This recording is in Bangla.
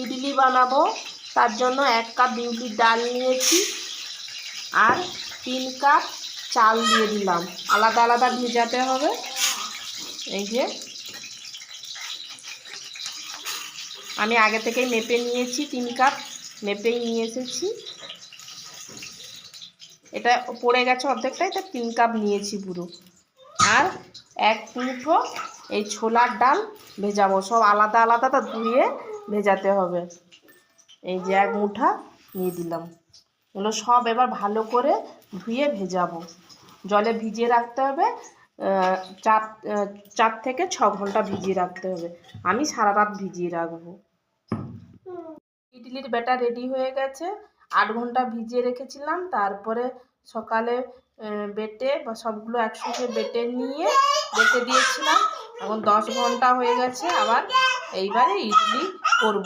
ইডলি বানাবো, তার জন্য 1 কাপ বিউলির ডাল নিয়েছি আর 3 কাপ চাল দিয়ে দিলাম। আলাদা আলাদা ভেজাতে হবে। এই যে আমি আগে থেকেই মেপে নিয়েছি, 3 কাপ মেপেই নিয়ে এসেছি। এটা পড়ে গেছে অর্ধেকটাই, তো 3 কাপ নিয়েছি পুরো। আর 1 মুঠো এই ছোলার ডাল ভেজাবো, সব আলাদা আলাদা তা ধুয়ে ভেজাতে হবে। এই যে 1 মুঠা নিয়ে দিলাম। এগুলো সব এবার ভালো করে ধুয়ে ভেজাবো। জলে ভিজিয়ে রাখতে হবে, 4 থেকে 6 ঘন্টা ভিজিয়ে রাখতে হবে। আমি সারা রাত ভিজিয়ে রাখবো। ইডলির ব্যাটার রেডি হয়ে গেছে। 8 ঘন্টা ভিজিয়ে রেখেছিলাম, তারপরে সকালে বেটে বা সবগুলো একসঙ্গে বেটে নিয়ে রেখে দিয়েছিলাম। এখন 10 ঘন্টা হয়ে গেছে। আবার এইবারে ইডলি করব।